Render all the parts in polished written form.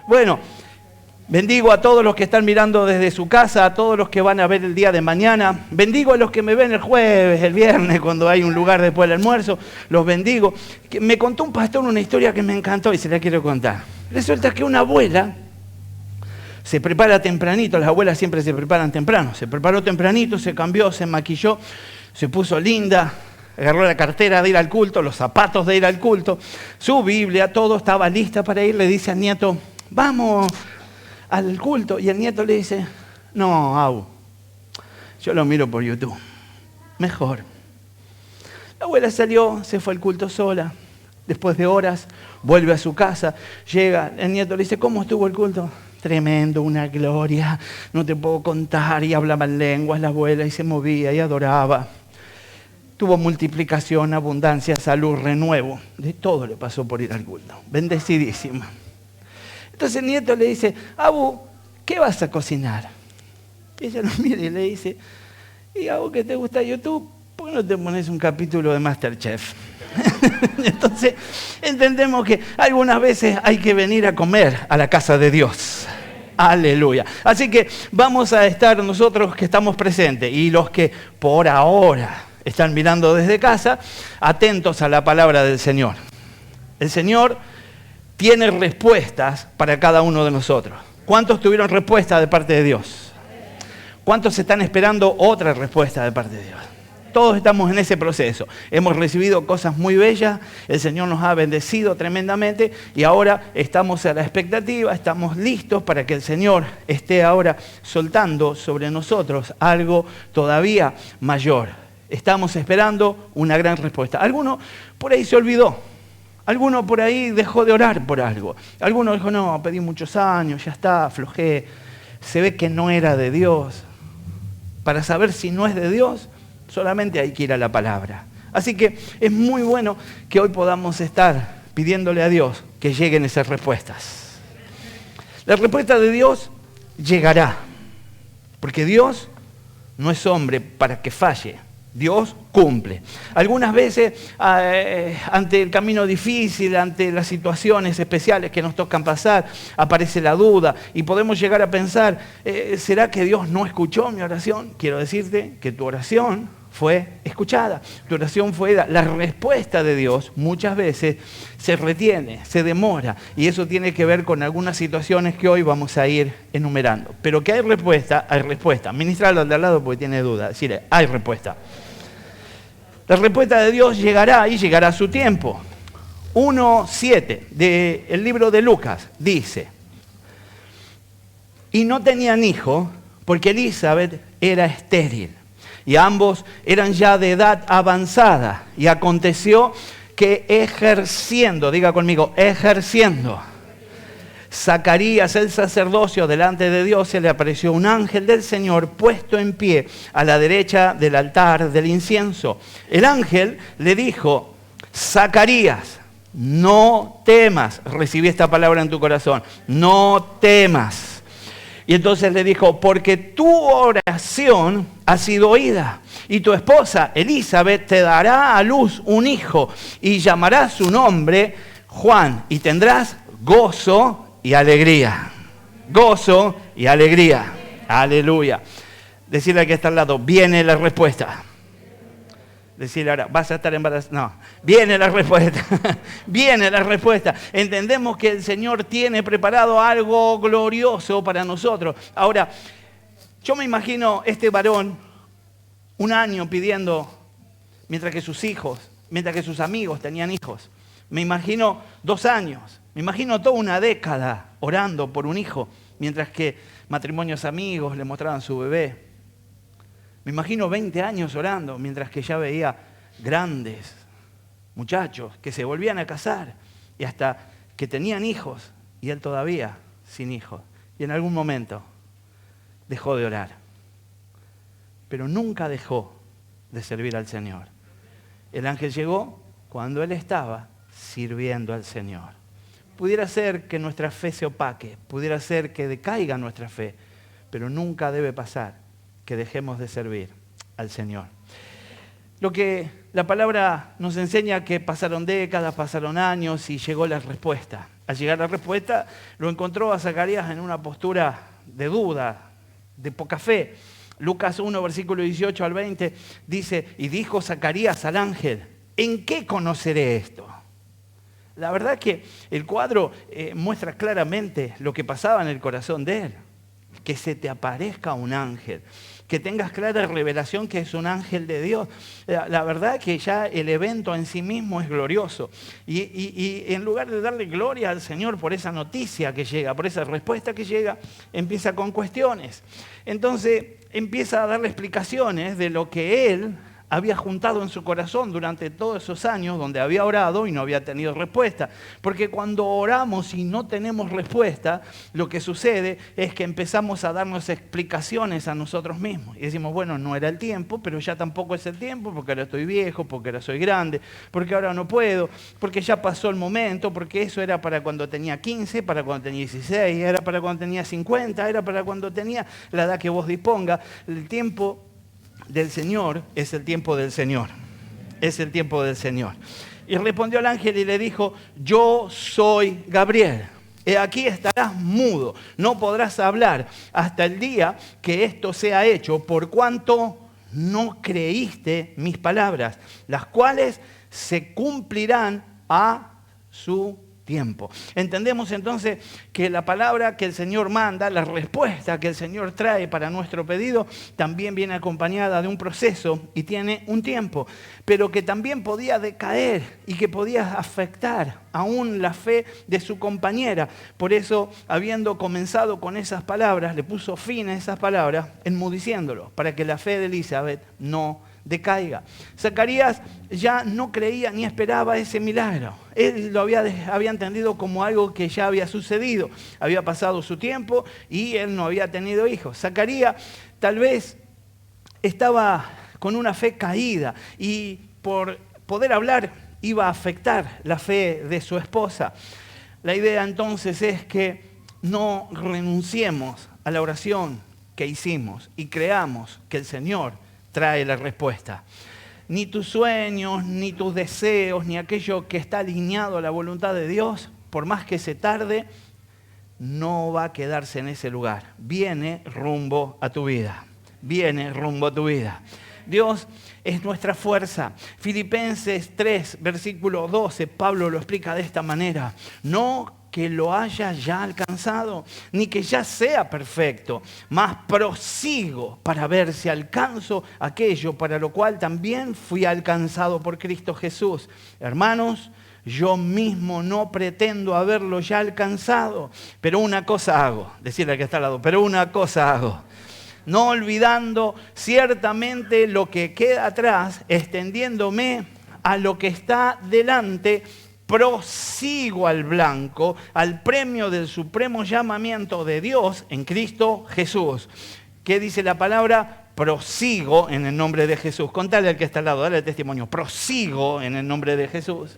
Bueno, bendigo a todos los que están mirando desde su casa, a todos los que van a ver el día de mañana. Bendigo a los que me ven el jueves, el viernes, cuando hay un lugar después del almuerzo. Los bendigo. Me contó un pastor una historia que me encantó y se la quiero contar. Resulta que una abuela se prepara tempranito, las abuelas siempre se preparan temprano. Se preparó tempranito, se cambió, se maquilló, se puso linda, agarró la cartera de ir al culto, los zapatos de ir al culto, su Biblia, todo, estaba lista para ir. Le dice al nieto, vamos al culto, y el nieto le dice, no, Abu, yo lo miro por YouTube, mejor. La abuela salió, se fue al culto sola, después de horas, vuelve a su casa, llega, el nieto le dice, ¿cómo estuvo el culto? Tremendo, una gloria, no te puedo contar, y hablaba en lenguas la abuela, y se movía, y adoraba. Tuvo multiplicación, abundancia, salud, renuevo, de todo le pasó por ir al culto, bendecidísima. Entonces el nieto le dice, Abu, ¿qué vas a cocinar? Y ella lo mira y le dice, y Abu, ¿que te gusta YouTube? ¿Por qué no te pones un capítulo de MasterChef? Entonces entendemos que algunas veces hay que venir a comer a la casa de Dios. Aleluya. Así que vamos a estar nosotros que estamos presentes y los que por ahora están mirando desde casa, atentos a la palabra del Señor. El Señor tiene respuestas para cada uno de nosotros. ¿Cuántos tuvieron respuesta de parte de Dios? ¿Cuántos están esperando otra respuesta de parte de Dios? Todos estamos en ese proceso. Hemos recibido cosas muy bellas, el Señor nos ha bendecido tremendamente y ahora estamos a la expectativa, estamos listos para que el Señor esté ahora soltando sobre nosotros algo todavía mayor. Estamos esperando una gran respuesta. Alguno por ahí se olvidó. Alguno por ahí dejó de orar por algo. Alguno dijo, no, pedí muchos años, ya está, aflojé. Se ve que no era de Dios. Para saber si no es de Dios, solamente hay que ir a la palabra. Así que es muy bueno que hoy podamos estar pidiéndole a Dios que lleguen esas respuestas. La respuesta de Dios llegará. Porque Dios no es hombre para que falle. Dios cumple. Algunas veces, ante el camino difícil, ante las situaciones especiales que nos tocan pasar, aparece la duda y podemos llegar a pensar, ¿será que Dios no escuchó mi oración? Quiero decirte que tu oración fue escuchada, tu oración fue dada. La respuesta de Dios muchas veces se retiene, se demora, y eso tiene que ver con algunas situaciones que hoy vamos a ir enumerando. Pero que hay respuesta, hay respuesta. Ministrarlo al de al lado porque tiene duda, decirle, hay respuesta. La respuesta de Dios llegará y llegará a su tiempo. 1:7 del libro de Lucas dice, y no tenían hijo porque Elizabeth era estéril. Y ambos eran ya de edad avanzada. Y aconteció que ejerciendo, diga conmigo, ejerciendo, Zacarías el sacerdocio delante de Dios, se le apareció un ángel del Señor puesto en pie a la derecha del altar del incienso. El ángel le dijo, Zacarías, no temas, recibí esta palabra en tu corazón, no temas. Y entonces le dijo, porque tu oración ha sido oída, y tu esposa Elizabeth te dará a luz un hijo, y llamarás su nombre Juan, y tendrás gozo y alegría. Gozo y alegría. Aleluya. Decirle al que está al lado, viene la respuesta. Decirle ahora, vas a estar embarazada. No, viene la respuesta. Viene la respuesta. Entendemos que el Señor tiene preparado algo glorioso para nosotros. Ahora, yo me imagino este varón un año pidiendo, mientras que sus hijos, mientras que sus amigos tenían hijos. Me imagino 2 años. Me imagino toda una década orando por un hijo, mientras que matrimonios amigos le mostraban su bebé. Me imagino 20 años orando, mientras que ya veía grandes muchachos que se volvían a casar y hasta que tenían hijos y él todavía sin hijos. Y en algún momento dejó de orar. Pero nunca dejó de servir al Señor. El ángel llegó cuando él estaba sirviendo al Señor. Pudiera ser que nuestra fe se opaque, pudiera ser que decaiga nuestra fe, pero nunca debe pasar que dejemos de servir al Señor. Lo que la palabra nos enseña que pasaron décadas, pasaron años y llegó la respuesta. Al llegar la respuesta, lo encontró a Zacarías en una postura de duda, de poca fe. Lucas 1, versículo 18 al 20, dice, y dijo Zacarías al ángel, ¿en qué conoceré esto? La verdad que el cuadro muestra claramente lo que pasaba en el corazón de él. Que se te aparezca un ángel, que tengas clara revelación que es un ángel de Dios. La verdad que ya el evento en sí mismo es glorioso. Y en lugar de darle gloria al Señor por esa noticia que llega, por esa respuesta que llega, empieza con cuestiones. Entonces empieza a darle explicaciones de lo que él había juntado en su corazón durante todos esos años donde había orado y no había tenido respuesta. Porque cuando oramos y no tenemos respuesta, lo que sucede es que empezamos a darnos explicaciones a nosotros mismos. Y decimos, bueno, no era el tiempo, pero ya tampoco es el tiempo, porque ahora estoy viejo, porque ahora soy grande, porque ahora no puedo, porque ya pasó el momento, porque eso era para cuando tenía 15, para cuando tenía 16, era para cuando tenía 50, era para cuando tenía la edad que vos disponga. El tiempo del Señor es el tiempo del Señor. Es el tiempo del Señor. Y respondió el ángel y le dijo, yo soy Gabriel. He aquí estarás mudo, no podrás hablar hasta el día que esto sea hecho, por cuanto no creíste mis palabras, las cuales se cumplirán a su tiempo. Entendemos entonces que la palabra que el Señor manda, la respuesta que el Señor trae para nuestro pedido, también viene acompañada de un proceso y tiene un tiempo, pero que también podía decaer y que podía afectar aún la fe de su compañera. Por eso, habiendo comenzado con esas palabras, le puso fin a esas palabras, enmudeciéndolo, para que la fe de Elizabeth no decaiga. Zacarías ya no creía ni esperaba ese milagro. Él lo había entendido como algo que ya había sucedido. Había pasado su tiempo y él no había tenido hijos. Zacarías tal vez estaba con una fe caída y por poder hablar iba a afectar la fe de su esposa. La idea entonces es que no renunciemos a la oración que hicimos y creamos que el Señor trae la respuesta. Ni tus sueños, ni tus deseos, ni aquello que está alineado a la voluntad de Dios, por más que se tarde, no va a quedarse en ese lugar. Viene rumbo a tu vida. Viene rumbo a tu vida. Dios es nuestra fuerza. Filipenses 3, versículo 12, Pablo lo explica de esta manera. No que lo haya ya alcanzado, ni que ya sea perfecto, mas prosigo para ver si alcanzo aquello para lo cual también fui alcanzado por Cristo Jesús. Hermanos, yo mismo no pretendo haberlo ya alcanzado, pero una cosa hago, decirle al que está al lado, pero una cosa hago. No olvidando ciertamente lo que queda atrás, extendiéndome a lo que está delante, prosigo al blanco, al premio del supremo llamamiento de Dios en Cristo Jesús. ¿Qué dice la palabra? Prosigo en el nombre de Jesús. Contale al que está al lado, dale el testimonio. Prosigo en el nombre de Jesús.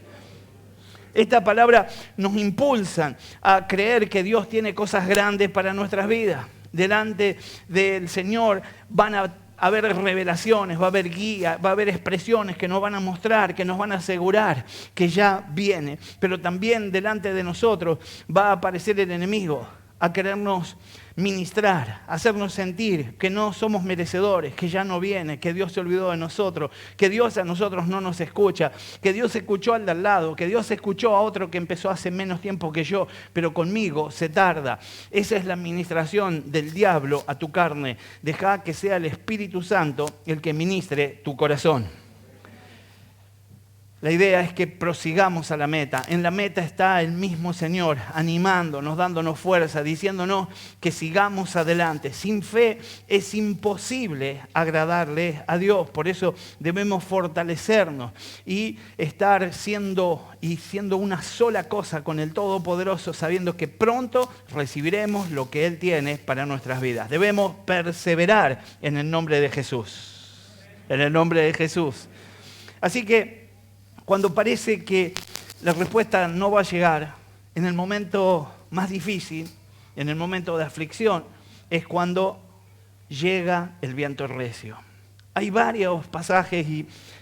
Esta palabra nos impulsa a creer que Dios tiene cosas grandes para nuestras vidas. Delante del Señor van a haber revelaciones, va a haber guía, va a haber expresiones que nos van a mostrar, que nos van a asegurar que ya viene. Pero también delante de nosotros va a aparecer el enemigo a querernos ministrar, a hacernos sentir que no somos merecedores, que ya no viene, que Dios se olvidó de nosotros, que Dios a nosotros no nos escucha, que Dios escuchó al de al lado, que Dios escuchó a otro que empezó hace menos tiempo que yo, pero conmigo se tarda. Esa es la ministración del diablo a tu carne. Deja que sea el Espíritu Santo el que ministre tu corazón. La idea es que prosigamos a la meta. En la meta está el mismo Señor animándonos, dándonos fuerza, diciéndonos que sigamos adelante. Sin fe es imposible agradarle a Dios. Por eso debemos fortalecernos y estar siendo una sola cosa con el Todopoderoso, sabiendo que pronto recibiremos lo que Él tiene para nuestras vidas. Debemos perseverar en el nombre de Jesús. En el nombre de Jesús. Así que cuando parece que la respuesta no va a llegar, en el momento más difícil, en el momento de aflicción, es cuando llega el viento recio. Hay varios pasajes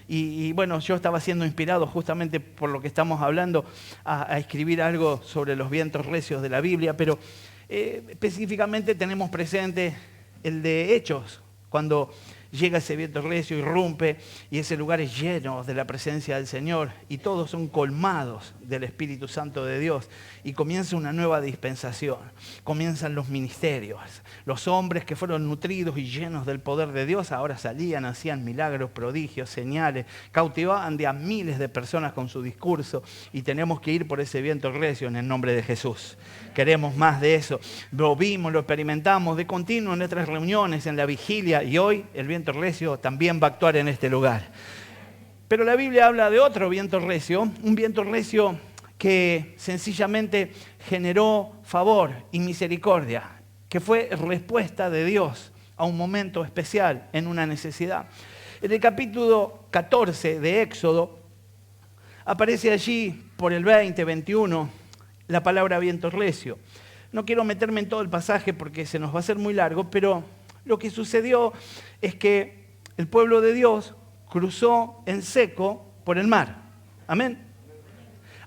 y bueno, yo estaba siendo inspirado justamente por lo que estamos hablando a escribir algo sobre los vientos recios de la Biblia, pero específicamente tenemos presente el de Hechos, cuando llega ese viento recio, irrumpe y ese lugar es lleno de la presencia del Señor y todos son colmados del Espíritu Santo de Dios y comienza una nueva dispensación, comienzan los ministerios. Los hombres que fueron nutridos y llenos del poder de Dios ahora salían, hacían milagros, prodigios, señales, cautivaban de a miles de personas con su discurso y tenemos que ir por ese viento recio en el nombre de Jesús. Queremos más de eso. Lo vimos, lo experimentamos de continuo en nuestras reuniones, en la vigilia y hoy el viento recio también va a actuar en este lugar. Pero la Biblia habla de otro viento recio, un viento recio que sencillamente generó favor y misericordia, que fue respuesta de Dios a un momento especial en una necesidad. En el capítulo 14 de Éxodo aparece allí por el 20, 21 la palabra viento recio. No quiero meterme en todo el pasaje porque se nos va a hacer muy largo, pero lo que sucedió es que el pueblo de Dios cruzó en seco por el mar. Amén.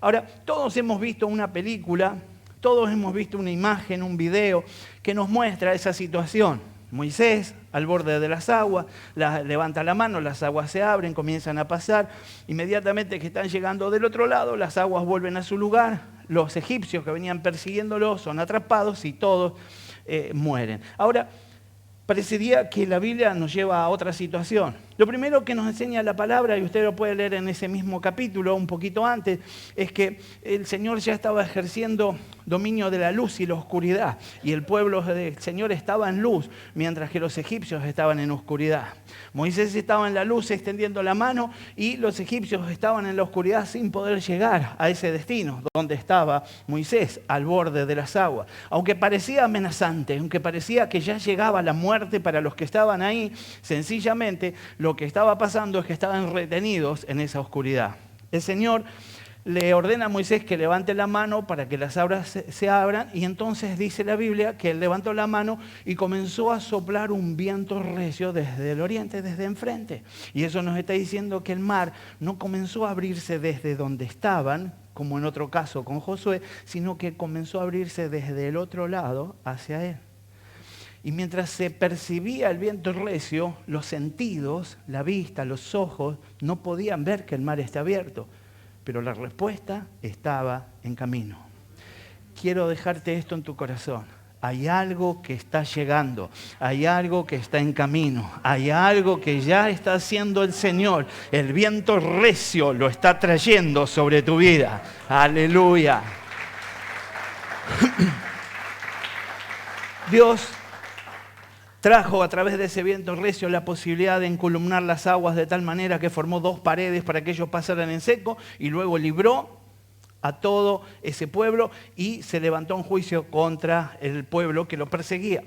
Ahora, todos hemos visto una película, todos hemos visto una imagen, un video que nos muestra esa situación. Moisés al borde de las aguas, levanta la mano, las aguas se abren, comienzan a pasar. Inmediatamente que están llegando del otro lado, las aguas vuelven a su lugar. Los egipcios que venían persiguiéndolos son atrapados y todos mueren. Ahora, parecería que la Biblia nos lleva a otra situación. Lo primero que nos enseña la palabra, y usted lo puede leer en ese mismo capítulo, un poquito antes, es que el Señor ya estaba ejerciendo dominio de la luz y la oscuridad. Y el pueblo del Señor estaba en luz, mientras que los egipcios estaban en oscuridad. Moisés estaba en la luz extendiendo la mano y los egipcios estaban en la oscuridad sin poder llegar a ese destino, donde estaba Moisés, al borde de las aguas. Aunque parecía amenazante, aunque parecía que ya llegaba la muerte para los que estaban ahí, sencillamente lo que estaba pasando es que estaban retenidos en esa oscuridad. El Señor le ordena a Moisés que levante la mano para que las aguas se abran y entonces dice la Biblia que él levantó la mano y comenzó a soplar un viento recio desde el oriente, desde enfrente. Y eso nos está diciendo que el mar no comenzó a abrirse desde donde estaban, como en otro caso con Josué, sino que comenzó a abrirse desde el otro lado hacia él. Y mientras se percibía el viento recio, los sentidos, la vista, los ojos, no podían ver que el mar está abierto. Pero la respuesta estaba en camino. Quiero dejarte esto en tu corazón. Hay algo que está llegando, hay algo que está en camino, hay algo que ya está haciendo el Señor. El viento recio lo está trayendo sobre tu vida. Aleluya. Dios trajo a través de ese viento recio la posibilidad de encolumnar las aguas de tal manera que formó dos paredes para que ellos pasaran en seco y luego libró a todo ese pueblo y se levantó un juicio contra el pueblo que lo perseguía.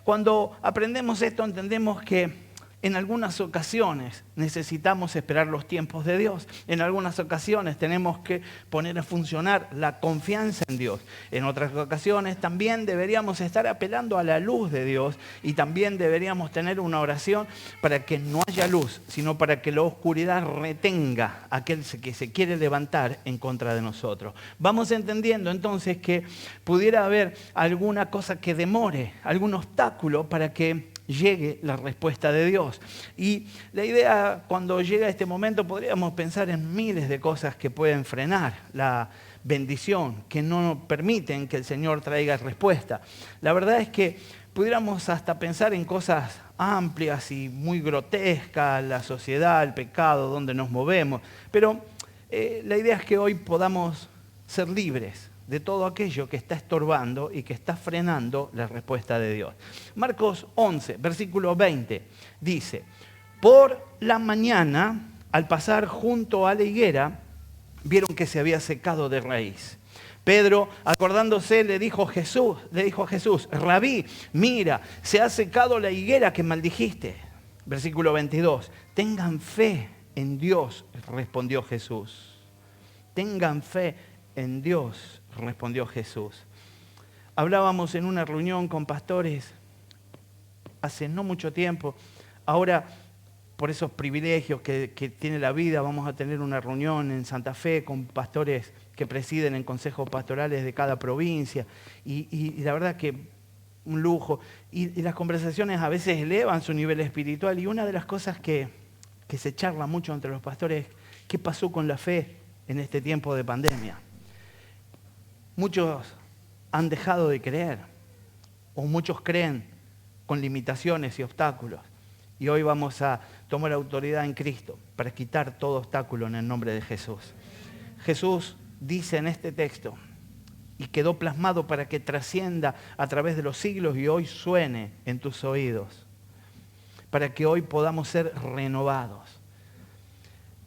Cuando aprendemos esto entendemos que en algunas ocasiones necesitamos esperar los tiempos de Dios. En algunas ocasiones tenemos que poner a funcionar la confianza en Dios. En otras ocasiones también deberíamos estar apelando a la luz de Dios y también deberíamos tener una oración para que no haya luz, sino para que la oscuridad retenga a aquel que se quiere levantar en contra de nosotros. Vamos entendiendo entonces que pudiera haber alguna cosa que demore, algún obstáculo para que llegue la respuesta de Dios. Y la idea, cuando llega este momento, podríamos pensar en miles de cosas que pueden frenar la bendición, que no permiten que el Señor traiga respuesta. La verdad es que pudiéramos hasta pensar en cosas amplias y muy grotescas, la sociedad, el pecado, donde nos movemos. Pero la idea es que hoy podamos ser libres de todo aquello que está estorbando y que está frenando la respuesta de Dios. Marcos 11, versículo 20, dice: por la mañana, al pasar junto a la higuera, vieron que se había secado de raíz. Pedro, acordándose, le dijo a Jesús, Rabí, mira, se ha secado la higuera que maldijiste. Versículo 22, tengan fe en Dios, respondió Jesús. Tengan fe en Dios, respondió Jesús. Hablábamos en una reunión con pastores hace no mucho tiempo. Ahora por esos privilegios que tiene la vida. Vamos a tener una reunión en Santa Fe con pastores que presiden en consejos pastorales de cada provincia. Y la verdad que un lujo. Y las conversaciones a veces elevan su nivel espiritual. Y una de las cosas que se charla mucho entre los pastores es qué pasó con la fe en este tiempo de pandemia. Muchos han dejado de creer, o muchos creen con limitaciones y obstáculos. Y hoy vamos a tomar autoridad en Cristo para quitar todo obstáculo en el nombre de Jesús. Jesús dice en este texto, y quedó plasmado para que trascienda a través de los siglos y hoy suene en tus oídos, para que hoy podamos ser renovados.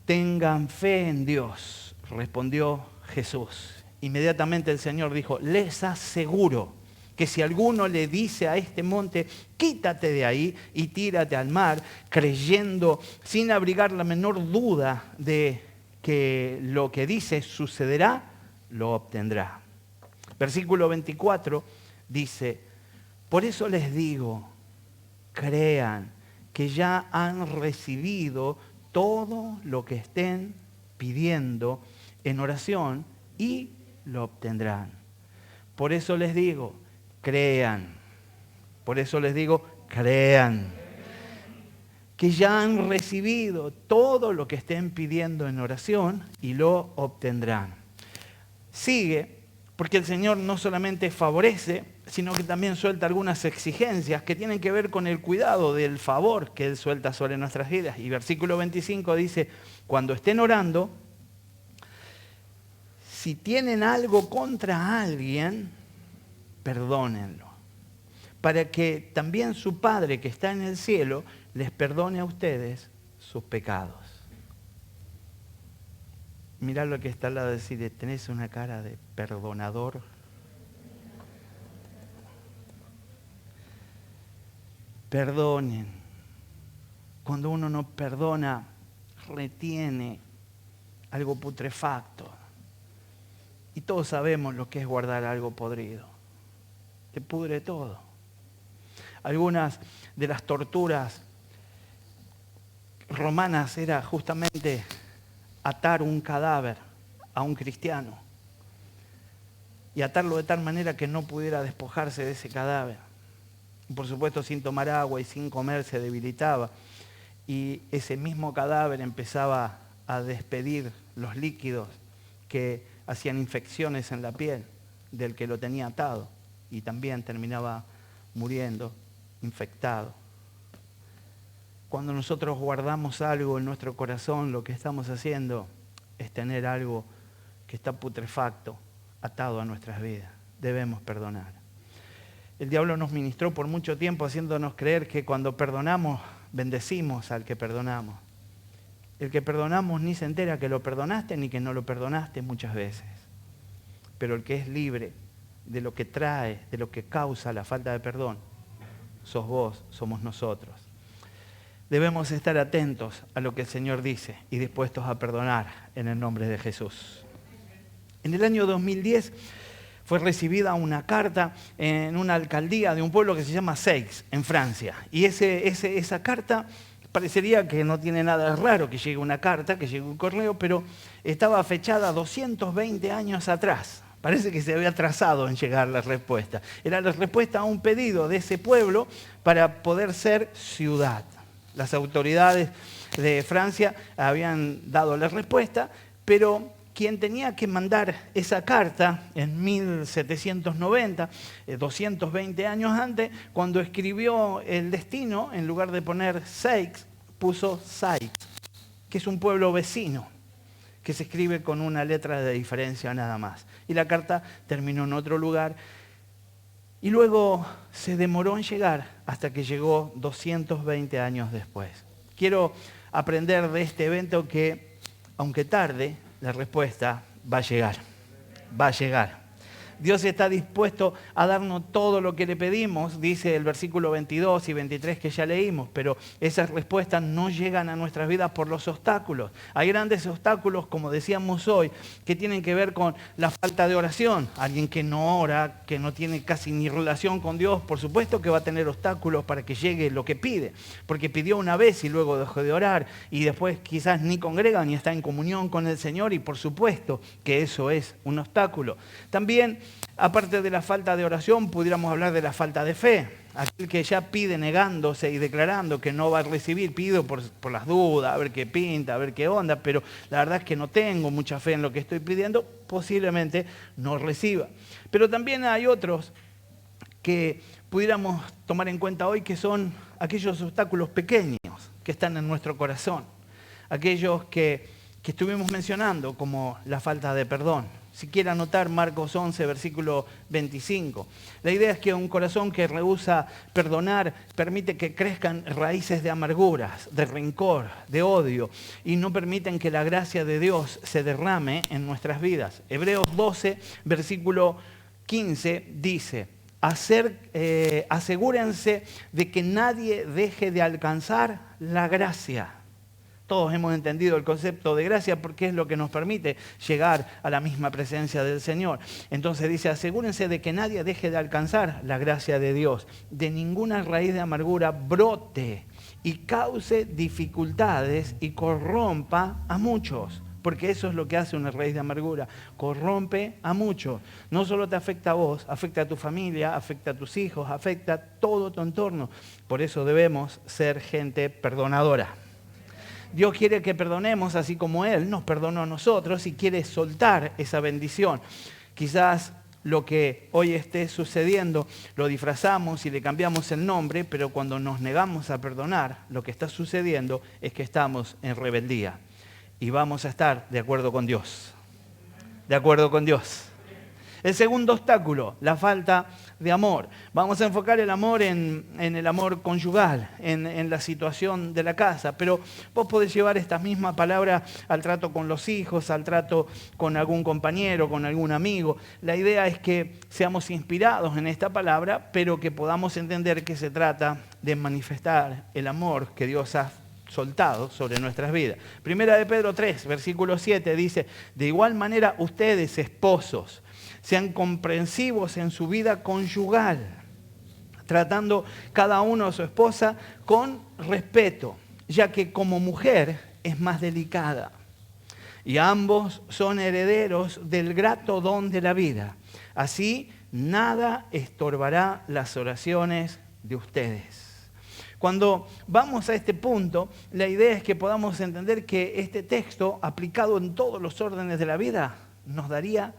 Tengan fe en Dios, respondió Jesús. Inmediatamente el Señor dijo, les aseguro que si alguno le dice a este monte, quítate de ahí y tírate al mar, creyendo sin abrigar la menor duda de que lo que dice sucederá, lo obtendrá. Versículo 24 dice, por eso les digo, crean que ya han recibido todo lo que estén pidiendo en oración y lo obtendrán. Por eso les digo, crean. Por eso les digo, crean. Que ya han recibido todo lo que estén pidiendo en oración y lo obtendrán. Sigue, porque el Señor no solamente favorece, sino que también suelta algunas exigencias que tienen que ver con el cuidado del favor que Él suelta sobre nuestras vidas. Y versículo 25 dice, cuando estén orando, si tienen algo contra alguien, perdónenlo, para que también su Padre que está en el cielo les perdone a ustedes sus pecados. Mirá lo que está al lado de decir, tenés una cara de perdonador. Perdonen. Cuando uno no perdona, retiene algo putrefacto. Y todos sabemos lo que es guardar algo podrido. Te pudre todo. Algunas de las torturas romanas era justamente atar un cadáver a un cristiano y atarlo de tal manera que no pudiera despojarse de ese cadáver. Y por supuesto, sin tomar agua y sin comer se debilitaba y ese mismo cadáver empezaba a despedir los líquidos que hacían infecciones en la piel del que lo tenía atado y también terminaba muriendo, infectado. Cuando nosotros guardamos algo en nuestro corazón, lo que estamos haciendo es tener algo que está putrefacto, atado a nuestras vidas. Debemos perdonar. El diablo nos ministró por mucho tiempo haciéndonos creer que cuando perdonamos, bendecimos al que perdonamos. El que perdonamos ni se entera que lo perdonaste ni que no lo perdonaste muchas veces. Pero el que es libre de lo que trae, de lo que causa la falta de perdón, sos vos, somos nosotros. Debemos estar atentos a lo que el Señor dice y dispuestos a perdonar en el nombre de Jesús. En el año 2010 fue recibida una carta en una alcaldía de un pueblo que se llama Seix, en Francia. Y esa carta parecería que no tiene nada raro que llegue una carta, que llegue un correo, pero estaba fechada 220 años atrás. Parece que se había atrasado en llegar la respuesta. Era la respuesta a un pedido de ese pueblo para poder ser ciudad. Las autoridades de Francia habían dado la respuesta, pero quien tenía que mandar esa carta en 1790, 220 años antes, cuando escribió el destino, en lugar de poner Seix, puso Sais, que es un pueblo vecino, que se escribe con una letra de diferencia nada más. Y la carta terminó en otro lugar. Y luego se demoró en llegar hasta que llegó 220 años después. Quiero aprender de este evento que, aunque tarde, la respuesta va a llegar. Va a llegar. Dios está dispuesto a darnos todo lo que le pedimos, dice el versículo 22 y 23 que ya leímos, pero esas respuestas no llegan a nuestras vidas por los obstáculos. Hay grandes obstáculos, como decíamos hoy, que tienen que ver con la falta de oración. Alguien que no ora, que no tiene casi ni relación con Dios, por supuesto que va a tener obstáculos para que llegue lo que pide, porque pidió una vez y luego dejó de orar, y después quizás ni congrega ni está en comunión con el Señor, y por supuesto que eso es un obstáculo. También, aparte de la falta de oración, pudiéramos hablar de la falta de fe. Aquel que ya pide negándose y declarando que no va a recibir, pido por las dudas, a ver qué pinta, a ver qué onda, pero la verdad es que no tengo mucha fe en lo que estoy pidiendo, posiblemente no reciba. Pero también hay otros que pudiéramos tomar en cuenta hoy, que son aquellos obstáculos pequeños que están en nuestro corazón, aquellos que estuvimos mencionando, como la falta de perdón. Si quiere anotar Marcos 11, versículo 25. La idea es que un corazón que rehúsa perdonar permite que crezcan raíces de amarguras, de rencor, de odio, y no permiten que la gracia de Dios se derrame en nuestras vidas. Hebreos 12, versículo 15 dice: asegúrense de que nadie deje de alcanzar la gracia. Todos hemos entendido el concepto de gracia porque es lo que nos permite llegar a la misma presencia del Señor. Entonces dice, asegúrense de que nadie deje de alcanzar la gracia de Dios. De ninguna raíz de amargura brote y cause dificultades y corrompa a muchos. Porque eso es lo que hace una raíz de amargura. Corrompe a muchos. No solo te afecta a vos, afecta a tu familia, afecta a tus hijos, afecta a todo tu entorno. Por eso debemos ser gente perdonadora. Dios quiere que perdonemos así como Él nos perdonó a nosotros y quiere soltar esa bendición. Quizás lo que hoy esté sucediendo lo disfrazamos y le cambiamos el nombre, pero cuando nos negamos a perdonar, lo que está sucediendo es que estamos en rebeldía y vamos a estar de acuerdo con Dios. De acuerdo con Dios. El segundo obstáculo, la falta de amor. Vamos a enfocar el amor en el amor conyugal, en la situación de la casa, pero vos podés llevar esta misma palabra al trato con los hijos, al trato con algún compañero, con algún amigo. La idea es que seamos inspirados en esta palabra, pero que podamos entender que se trata de manifestar el amor que Dios ha soltado sobre nuestras vidas. Primera de Pedro 3, versículo 7 dice: de igual manera ustedes, esposos, sean comprensivos en su vida conyugal, tratando cada uno a su esposa con respeto, ya que como mujer es más delicada. Y ambos son herederos del grato don de la vida. Así, nada estorbará las oraciones de ustedes. Cuando vamos a este punto, la idea es que podamos entender que este texto, aplicado en todos los órdenes de la vida, nos daría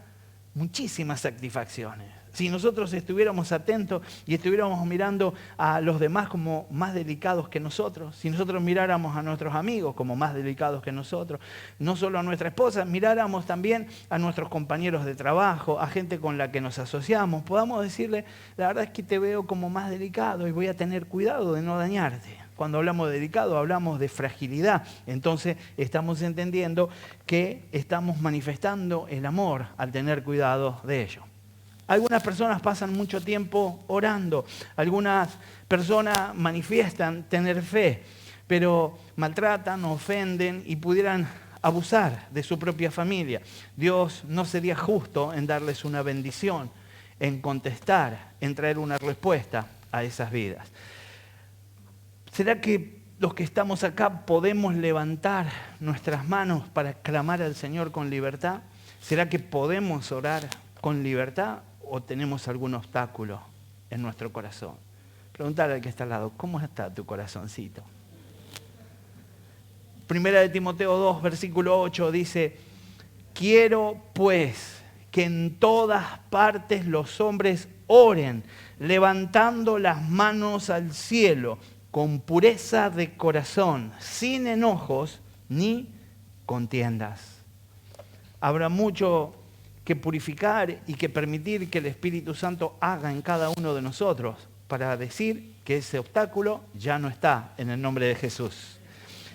muchísimas satisfacciones. Si nosotros estuviéramos atentos y estuviéramos mirando a los demás como más delicados que nosotros, si nosotros miráramos a nuestros amigos como más delicados que nosotros, no solo a nuestra esposa, miráramos también a nuestros compañeros de trabajo, a gente con la que nos asociamos, podamos decirle, la verdad es que te veo como más delicado y voy a tener cuidado de no dañarte. Cuando hablamos de delicado, hablamos de fragilidad. Entonces estamos entendiendo que estamos manifestando el amor al tener cuidado de ello. Algunas personas pasan mucho tiempo orando. Algunas personas manifiestan tener fe, pero maltratan, ofenden y pudieran abusar de su propia familia. Dios no sería justo en darles una bendición, en contestar, en traer una respuesta a esas vidas. ¿Será que los que estamos acá podemos levantar nuestras manos para clamar al Señor con libertad? ¿Será que podemos orar con libertad o tenemos algún obstáculo en nuestro corazón? Preguntar al que está al lado, ¿cómo está tu corazoncito? Primera de Timoteo 2, versículo 8 dice: quiero pues que en todas partes los hombres oren, levantando las manos al cielo, con pureza de corazón, sin enojos ni contiendas. Habrá mucho que purificar y que permitir que el Espíritu Santo haga en cada uno de nosotros para decir que ese obstáculo ya no está en el nombre de Jesús.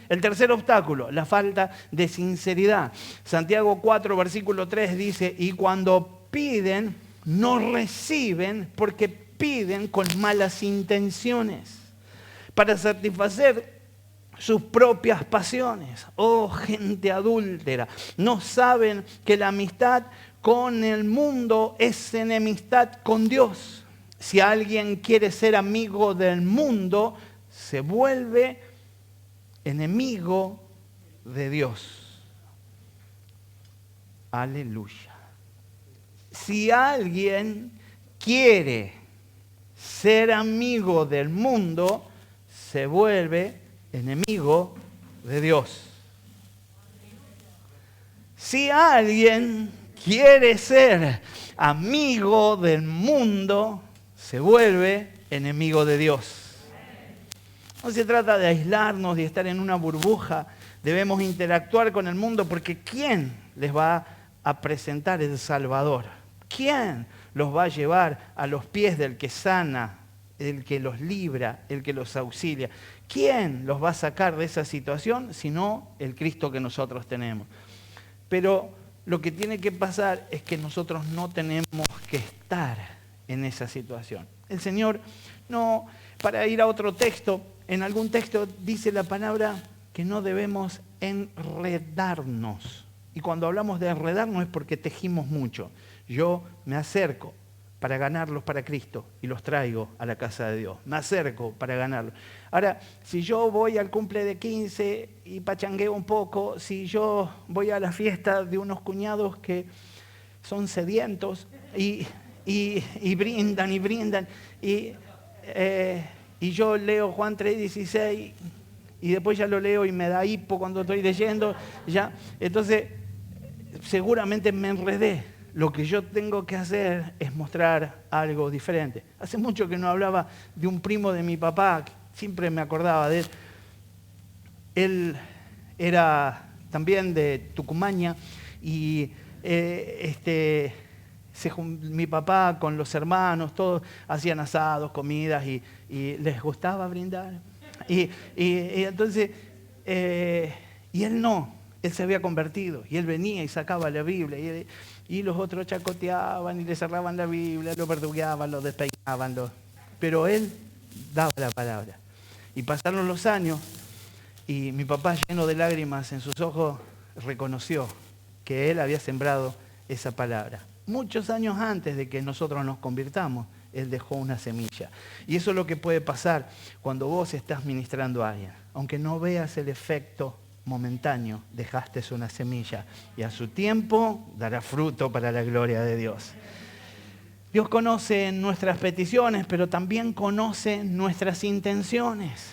El tercer obstáculo, la falta de sinceridad. Santiago 4, versículo 3 dice: y cuando piden, no reciben porque piden con malas intenciones para satisfacer sus propias pasiones. Oh, gente adúltera, no saben que la amistad con el mundo es enemistad con Dios. Si alguien quiere ser amigo del mundo, se vuelve enemigo de Dios. Aleluya. Si alguien quiere ser amigo del mundo, se vuelve enemigo de Dios. Si alguien quiere ser amigo del mundo, se vuelve enemigo de Dios. No se trata de aislarnos, de estar en una burbuja. Debemos interactuar con el mundo porque ¿quién les va a presentar el Salvador? ¿Quién los va a llevar a los pies del que sana, el que los libra, el que los auxilia? ¿Quién los va a sacar de esa situación sino el Cristo que nosotros tenemos? Pero lo que tiene que pasar es que nosotros no tenemos que estar en esa situación. El Señor no, para ir a otro texto, en algún texto dice la palabra que no debemos enredarnos. Y cuando hablamos de enredarnos es porque tejimos mucho. Yo me acerco para ganarlos para Cristo y los traigo a la casa de Dios. Me acerco para ganarlos. Ahora, si yo voy al cumple de 15 y pachangueo un poco, si yo voy a la fiesta de unos cuñados que son sedientos y brindan y yo leo Juan 3:16 y después ya lo leo y me da hipo cuando estoy leyendo, ya, entonces seguramente me enredé. Lo que yo tengo que hacer es mostrar algo diferente. Hace mucho que no hablaba de un primo de mi papá, siempre me acordaba de él. Él era también de Tucumaña y mi papá con los hermanos, todos hacían asados, comidas y les gustaba brindar. Y entonces, y él no, él se había convertido y él venía y sacaba la Biblia y los otros chacoteaban y le cerraban la Biblia, lo verdugueaban, lo despeinaban, pero él daba la palabra. Y pasaron los años y mi papá, lleno de lágrimas en sus ojos, reconoció que él había sembrado esa palabra. Muchos años antes de que nosotros nos convirtamos, él dejó una semilla. Y eso es lo que puede pasar cuando vos estás ministrando a alguien. Aunque no veas el efecto momentáneo, dejaste una semilla y a su tiempo dará fruto para la gloria de Dios. Dios conoce nuestras peticiones, pero también conoce nuestras intenciones.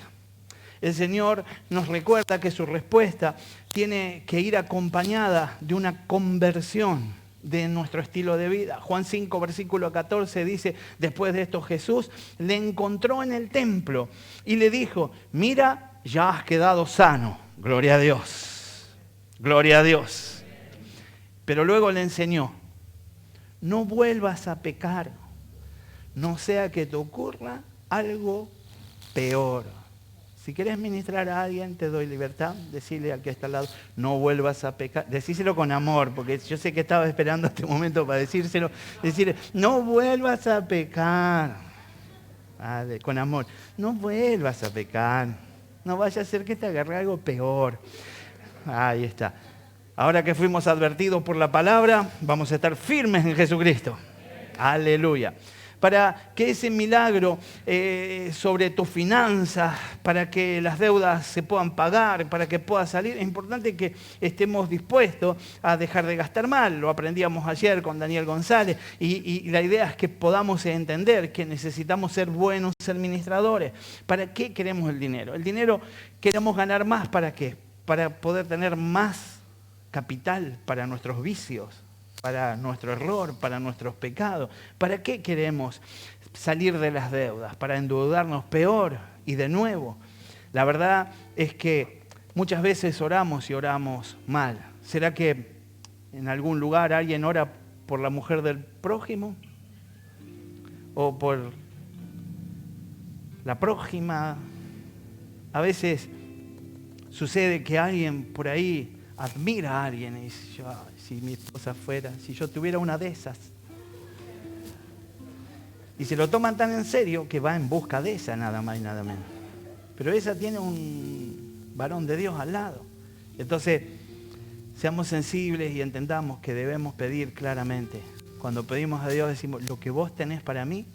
El Señor nos recuerda que su respuesta tiene que ir acompañada de una conversión de nuestro estilo de vida. Juan 5, versículo 14 dice, después de esto Jesús le encontró en el templo y le dijo, mira, ya has quedado sano. Gloria a Dios. Gloria a Dios. Pero luego le enseñó, no vuelvas a pecar, no sea que te ocurra algo peor. Si querés ministrar a alguien, te doy libertad. Decirle al que está al lado, no vuelvas a pecar. Decíselo con amor, porque yo sé que estaba esperando este momento para decírselo. Decirle, no vuelvas a pecar. Con amor. No vuelvas a pecar. No vaya a ser que te agarre algo peor. Ahí está. Ahora que fuimos advertidos por la palabra, vamos a estar firmes en Jesucristo. Aleluya. Para que ese milagro sobre tus finanzas, para que las deudas se puedan pagar, para que puedas salir, es importante que estemos dispuestos a dejar de gastar mal. Lo aprendíamos ayer con Daniel González y la idea es que podamos entender que necesitamos ser buenos administradores. ¿Para qué queremos el dinero? El dinero queremos ganar más, ¿para qué? Para poder tener más capital para nuestros vicios, para nuestro error, para nuestros pecados. ¿Para qué queremos salir de las deudas? Para endeudarnos peor y de nuevo. La verdad es que muchas veces oramos y oramos mal. ¿Será que en algún lugar alguien ora por la mujer del prójimo? ¿O por la prójima? A veces sucede que alguien por ahí admira a alguien y dice, si mi esposa fuera, si yo tuviera una de esas. Y se lo toman tan en serio que va en busca de esa, nada más y nada menos. Pero esa tiene un varón de Dios al lado. Entonces, seamos sensibles y entendamos que debemos pedir claramente. Cuando pedimos a Dios decimos, lo que vos tenés para mí,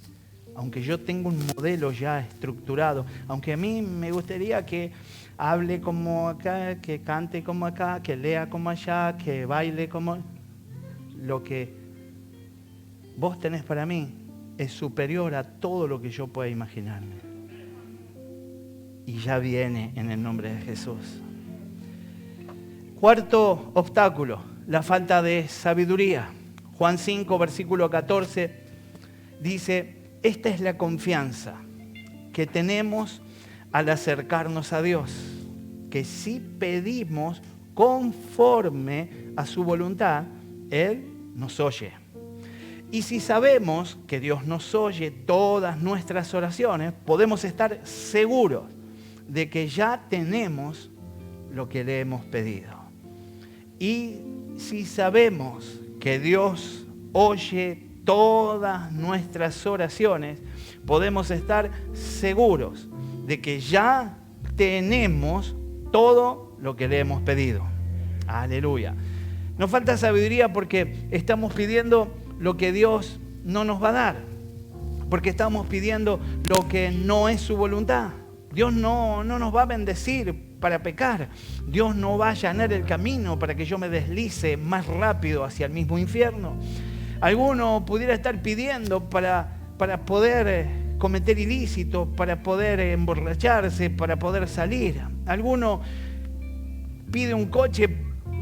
aunque yo tengo un modelo ya estructurado, aunque a mí me gustaría que hable como acá, que cante como acá, que lea como allá, que baile como... Lo que vos tenés para mí es superior a todo lo que yo pueda imaginarme. Y ya viene en el nombre de Jesús. Cuarto obstáculo, la falta de sabiduría. Juan 5, versículo 14, dice, esta es la confianza que tenemos al acercarnos a Dios, que si pedimos conforme a su voluntad, Él nos oye. Y si sabemos que Dios nos oye todas nuestras oraciones, podemos estar seguros de que ya tenemos lo que le hemos pedido. Y si sabemos que Dios oye todas nuestras oraciones, podemos estar seguros de que ya tenemos todo lo que le hemos pedido. Aleluya. Nos falta sabiduría porque estamos pidiendo lo que Dios no nos va a dar, porque estamos pidiendo lo que no es su voluntad. Dios no nos va a bendecir para pecar. Dios no va a allanar el camino para que yo me deslice más rápido hacia el mismo infierno. Alguno pudiera estar pidiendo para poder cometer ilícitos, para poder emborracharse, para poder salir. Alguno pide un coche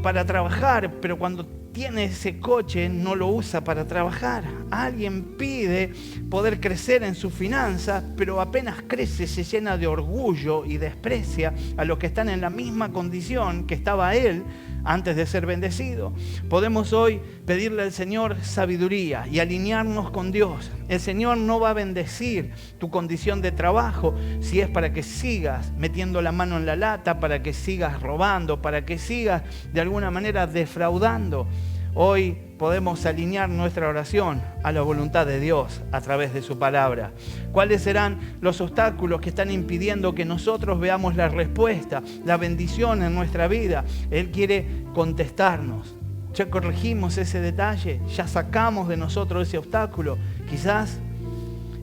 para trabajar, pero cuando tiene ese coche no lo usa para trabajar. Alguien pide poder crecer en sus finanzas, pero apenas crece se llena de orgullo y desprecia a los que están en la misma condición que estaba él antes de ser bendecido. Podemos hoy pedirle al Señor sabiduría y alinearnos con Dios. El Señor no va a bendecir tu condición de trabajo si es para que sigas metiendo la mano en la lata, para que sigas robando, para que sigas de alguna manera defraudando. Hoy podemos alinear nuestra oración a la voluntad de Dios a través de su palabra. ¿Cuáles serán los obstáculos que están impidiendo que nosotros veamos la respuesta, la bendición en nuestra vida? Él quiere contestarnos. Ya corregimos ese detalle, ya sacamos de nosotros ese obstáculo. Quizás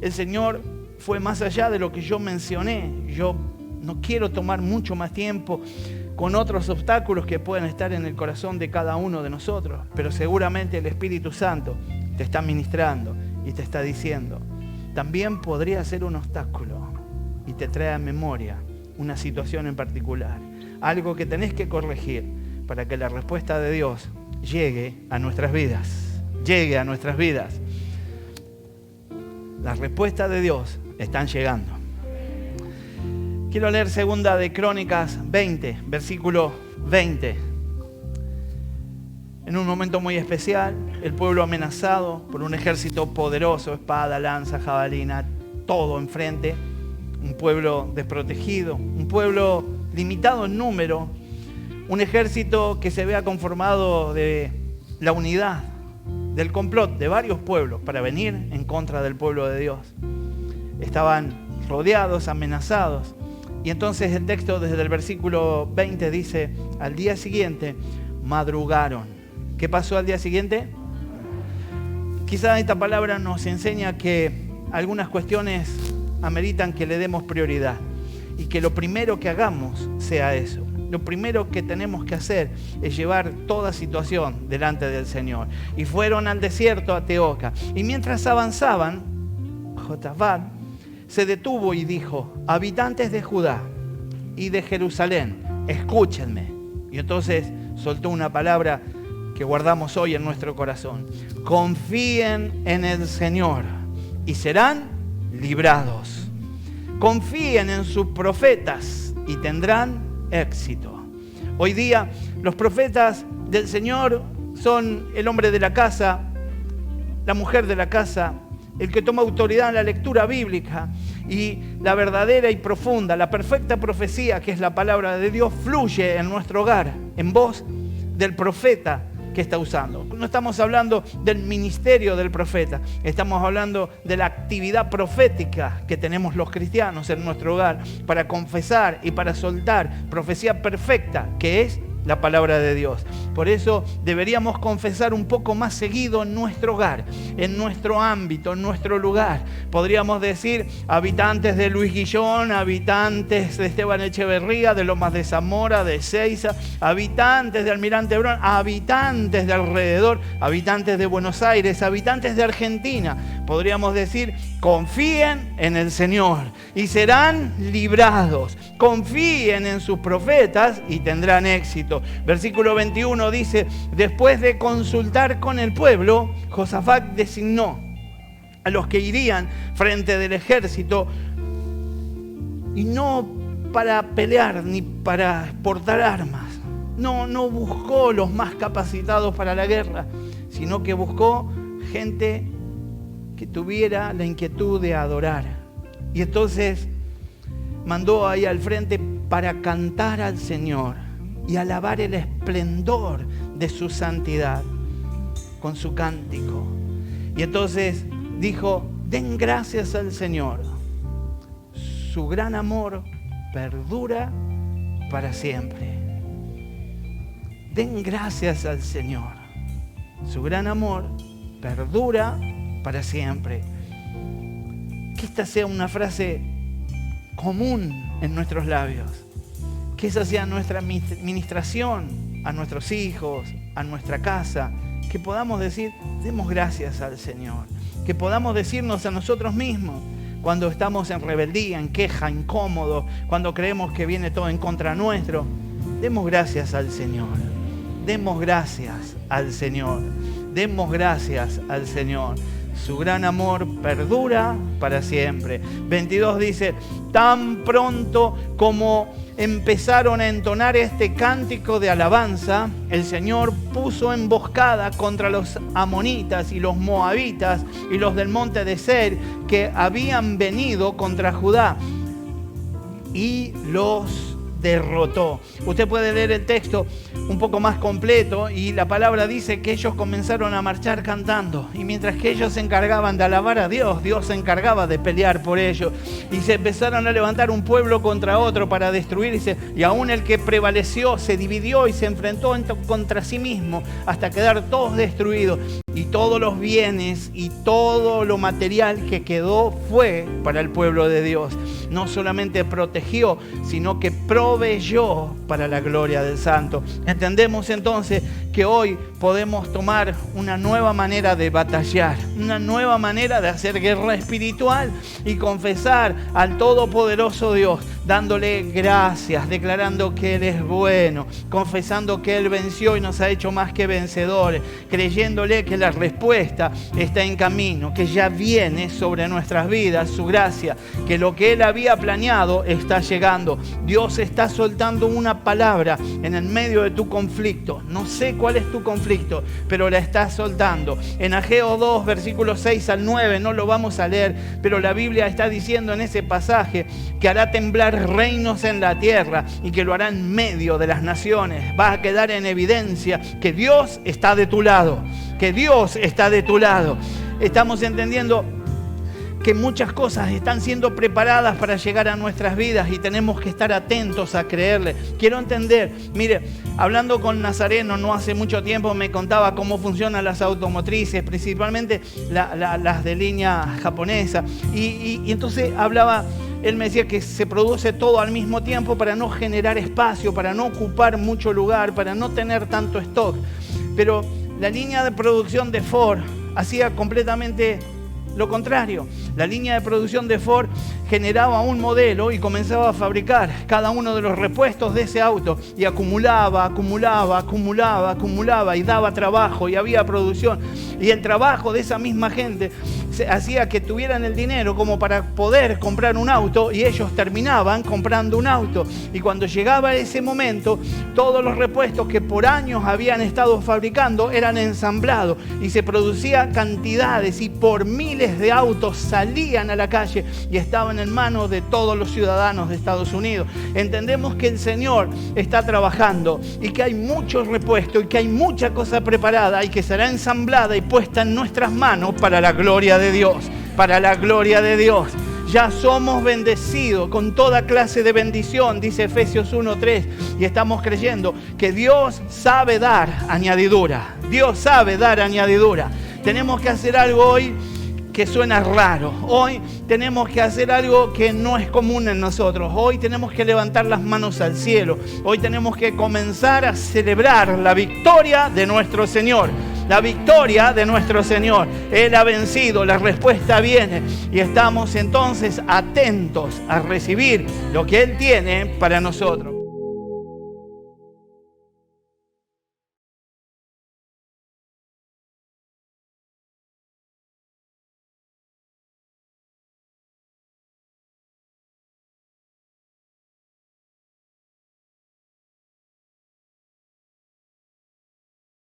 el Señor fue más allá de lo que yo mencioné. Yo no quiero tomar mucho más tiempo con otros obstáculos que pueden estar en el corazón de cada uno de nosotros, pero seguramente el Espíritu Santo te está ministrando y te está diciendo, también podría ser un obstáculo, y te trae a memoria una situación en particular, algo que tenés que corregir para que la respuesta de Dios llegue a nuestras vidas, Las respuestas de Dios están llegando. Quiero leer segunda de Crónicas 20, versículo 20. En un momento muy especial, el pueblo amenazado por un ejército poderoso, espada, lanza, jabalina, todo enfrente. Un pueblo desprotegido, un pueblo limitado en número, un ejército que se vea conformado de la unidad, del complot de varios pueblos para venir en contra del pueblo de Dios. Estaban rodeados, amenazados. Y entonces el texto desde el versículo 20 dice, al día siguiente madrugaron. ¿Qué pasó al día siguiente? Quizá esta palabra nos enseña que algunas cuestiones ameritan que le demos prioridad y que lo primero que hagamos sea eso. Lo primero que tenemos que hacer es llevar toda situación delante del Señor. Y fueron al desierto a Teoca. Y mientras avanzaban, Josafat se detuvo y dijo, habitantes de Judá y de Jerusalén, escúchenme. Y entonces soltó una palabra que guardamos hoy en nuestro corazón. Confíen en el Señor y serán librados. Confíen en sus profetas y tendrán éxito. Hoy día los profetas del Señor son el hombre de la casa, la mujer de la casa, el que toma autoridad en la lectura bíblica, y la verdadera y profunda, la perfecta profecía que es la palabra de Dios fluye en nuestro hogar en voz del profeta que está usando. No estamos hablando del ministerio del profeta, estamos hablando de la actividad profética que tenemos los cristianos en nuestro hogar para confesar y para soltar profecía perfecta, que es la palabra de Dios. Por eso deberíamos confesar un poco más seguido en nuestro hogar, en nuestro ámbito, en nuestro lugar. Podríamos decir, habitantes de Luis Guillón, habitantes de Esteban Echeverría, de Lomas de Zamora, de Ezeiza, habitantes de Almirante Brown, habitantes de alrededor, habitantes de Buenos Aires, habitantes de Argentina. Podríamos decir, confíen en el Señor y serán librados. Confíen en sus profetas y tendrán éxito. Versículo 21 dice, después de consultar con el pueblo, Josafat designó a los que irían frente del ejército, y no para pelear ni para portar armas. No buscó los más capacitados para la guerra, sino que buscó gente que tuviera la inquietud de adorar. Y entonces mandó ahí al frente para cantar al Señor y alabar el esplendor de su santidad con su cántico. Y entonces dijo, den gracias al Señor. Su gran amor perdura para siempre. Den gracias al Señor. Su gran amor perdura para siempre. Que esta sea una frase común en nuestros labios. Que esa sea nuestra ministración a nuestros hijos, a nuestra casa. Que podamos decir, demos gracias al Señor. Que podamos decirnos a nosotros mismos cuando estamos en rebeldía, en queja, incómodo, cuando creemos que viene todo en contra nuestro. Demos gracias al Señor. Demos gracias al Señor. Demos gracias al Señor. Su gran amor perdura para siempre. 22 dice, tan pronto como empezaron a entonar este cántico de alabanza, el Señor puso emboscada contra los amonitas y los moabitas y los del monte de Seir que habían venido contra Judá y los derrotó. Usted puede leer el texto un poco más completo y la palabra dice que ellos comenzaron a marchar cantando, y mientras que ellos se encargaban de alabar a Dios, Dios se encargaba de pelear por ellos, y se empezaron a levantar un pueblo contra otro para destruirse, y aún el que prevaleció se dividió y se enfrentó contra sí mismo hasta quedar todos destruidos, y todos los bienes y todo lo material que quedó fue para el pueblo de Dios. No solamente protegió, sino que proveyó para la gloria del Santo. Entendemos entonces que hoy podemos tomar una nueva manera de batallar, una nueva manera de hacer guerra espiritual y confesar al Todopoderoso Dios, dándole gracias, declarando que Él es bueno, confesando que Él venció y nos ha hecho más que vencedores, creyéndole que la respuesta está en camino, que ya viene sobre nuestras vidas su gracia, que lo que Él había planeado está llegando. Dios está soltando una palabra en el medio de tu conflicto. No sé cuál es tu conflicto, pero la está soltando. En Ageo 2, versículos 6 al 9, no lo vamos a leer, pero la Biblia está diciendo en ese pasaje que hará temblar reinos en la tierra y que lo hará en medio de las naciones. Va a quedar en evidencia que Dios está de tu lado, que Dios está de tu lado. Estamos entendiendo que muchas cosas están siendo preparadas para llegar a nuestras vidas y tenemos que estar atentos a creerle. Quiero entender, mire, hablando con Nazareno no hace mucho tiempo me contaba cómo funcionan las automotrices, principalmente las de línea japonesa, y entonces hablaba. Él me decía que se produce todo al mismo tiempo para no generar espacio, para no ocupar mucho lugar, para no tener tanto stock. Pero la línea de producción de Ford hacía completamente lo contrario. La línea de producción de Ford generaba un modelo y comenzaba a fabricar cada uno de los repuestos de ese auto y acumulaba y daba trabajo y había producción. Y el trabajo de esa misma gente hacía que tuvieran el dinero como para poder comprar un auto y ellos terminaban comprando un auto. Y cuando llegaba ese momento, todos los repuestos que por años habían estado fabricando eran ensamblados y se producían cantidades y por miles de autos salían salían a la calle y estaban en manos de todos los ciudadanos de Estados Unidos. Entendemos que el Señor está trabajando y que hay mucho repuesto y que hay mucha cosa preparada y que será ensamblada y puesta en nuestras manos para la gloria de Dios, para la gloria de Dios. Ya somos bendecidos con toda clase de bendición, dice Efesios 1:3, y estamos creyendo que Dios sabe dar añadidura. Dios sabe dar añadidura. Tenemos que hacer algo hoy que suena raro. Hoy tenemos que hacer algo que no es común en nosotros. Hoy tenemos que levantar las manos al cielo. Hoy tenemos que comenzar a celebrar la victoria de nuestro Señor. La victoria de nuestro Señor. Él ha vencido, la respuesta viene. Y estamos entonces atentos a recibir lo que Él tiene para nosotros.